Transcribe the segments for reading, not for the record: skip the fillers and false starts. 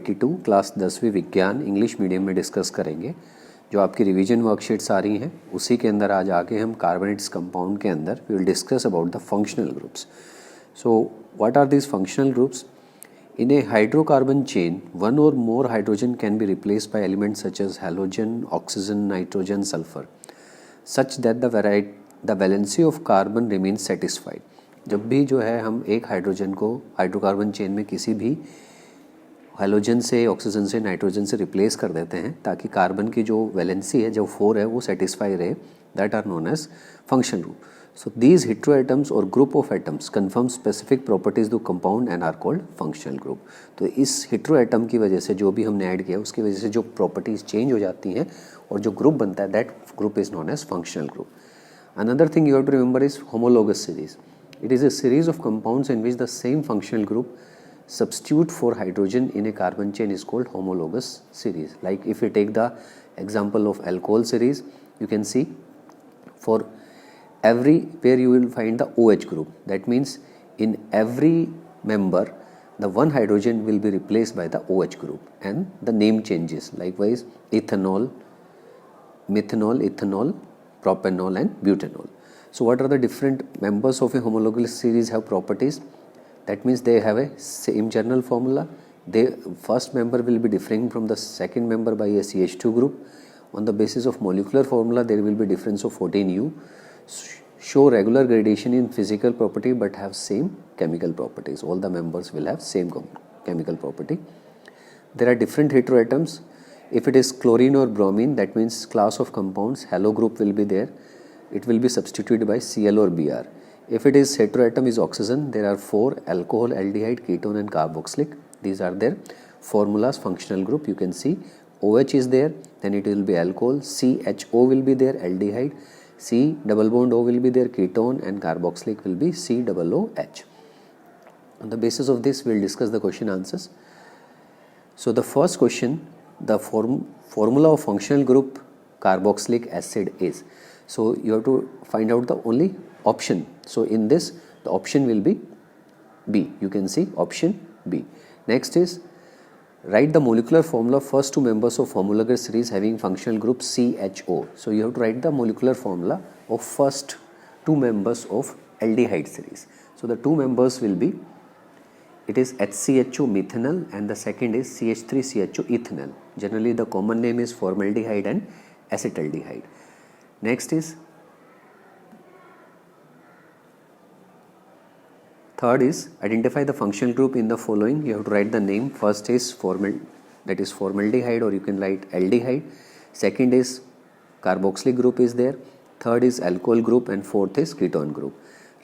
82 class 10वीं विज्ञान English medium में डिस्कस करेंगे। जो आपकी रिवीजन वर्कशीट्स आ रही हैं उसी के अंदर आज आगे हम कार्बोनेट्स कंपाउंड के अंदर we will discuss about the functional groups. So what are these functional groups? In a hydrocarbon chain, one or more hydrogen can be replaced by elements such as halogen, oxygen, nitrogen, sulfur, such that the valency of carbon remains satisfied. जब भी जो है हम एक hydrogen को hydrocarbon chain में किसी भी हेलोजन से, ऑक्सीजन से, नाइट्रोजन से रिप्लेस कर देते हैं ताकि कार्बन की जो वैलेंसी है, जो 4 है, वो सेटिस्फाई रहे, that are known as functional group. So these heteroatoms or group of atoms confirm specific properties to compound and are called functional group. तो इस heteroatom की वजह से जो भी हमने ऐड किया उसकी वजह से जो properties change हो जाती हैं और जो group बनता है that group is known as functional group. Another thing you have to remember is homologous series. It is a series of compounds in which the same functional group substitute for hydrogen in a carbon chain is called homologous series. Like if you take the example of alcohol series, you can see for everywhere you will find the OH group. That means in every member the one hydrogen will be replaced by the OH group and the name changes. Likewise ethanol, methanol, ethanol, propanol and butanol. So what are the different members of a homologous series have properties? That means they have a same general formula. The first member will be differing from the second member by a CH2 group. On the basis of molecular formula there will be difference of 14U. Show regular gradation in physical property but have same chemical properties. All the members will have same chemical property. There are different heteroatoms. If it is chlorine or bromine, that means class of compounds, halo group will be there. It will be substituted by Cl or Br. If it is heteroatom is oxygen, there are 4 alcohol, aldehyde, ketone and carboxylic. These are their formulas, functional group. You can see OH is there, then it will be alcohol, CHO will be there, aldehyde, C double bond O will be there, ketone and carboxylic will be COOH. On the basis of this we will discuss the question answers. So the first question, the formula of functional group carboxylic acid is. So you have to find out the only option. So in this the option will be B. You can see option B. Next is write the molecular formula first two members of homologous series having functional group CHO. So you have to write the molecular formula of first two members of aldehyde series. So the two members will be, it is HCHO methanol and the second is CH3CHO ethanol. Generally the common name is formaldehyde and acetaldehyde. Next is third is identify the functional group in the following. You have to write the name. First is that is formaldehyde, or you can write aldehyde. Second is carboxylic group is there. Third is alcohol group and fourth is ketone group.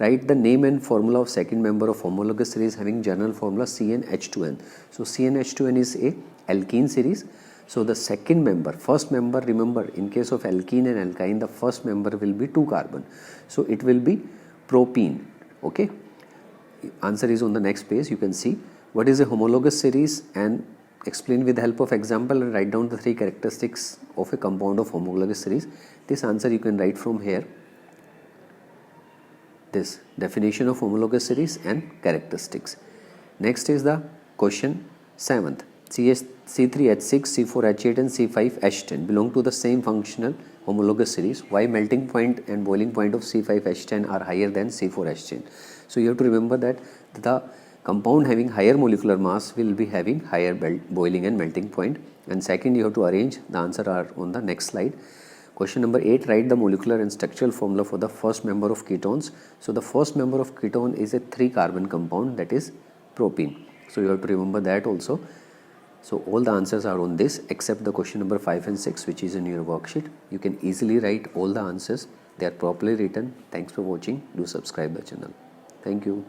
Write the name and formula of second member of homologous series having general formula CnH2n. So CnH2n is a alkene series. So the second member, first member, remember in case of alkene and alkyne the first member will be 2 carbon. So it will be propene. Okay. Answer is on the next page. You can see what is a homologous series and explain with the help of example and write down the 3 characteristics of a compound of homologous series. This answer you can write from here. This definition of homologous series and characteristics. Next is the question 7th. C3H6, C4H8 and C5H10 belong to the same functional homologous series. Why melting point and boiling point of C5H10 are higher than C4H10? So you have to remember that the compound having higher molecular mass will be having higher boiling and melting point. And second, you have to arrange the answer are on the next slide. Question number 8, write the molecular and structural formula for the first member of ketones. So the first member of ketone is a 3 carbon compound, that is propene. So you have to remember that also. So all the answers are on this except the question number 5 and 6 which is in your worksheet. You can easily write all the answers. They are properly written. Thanks for watching. Do subscribe the channel. Thank you.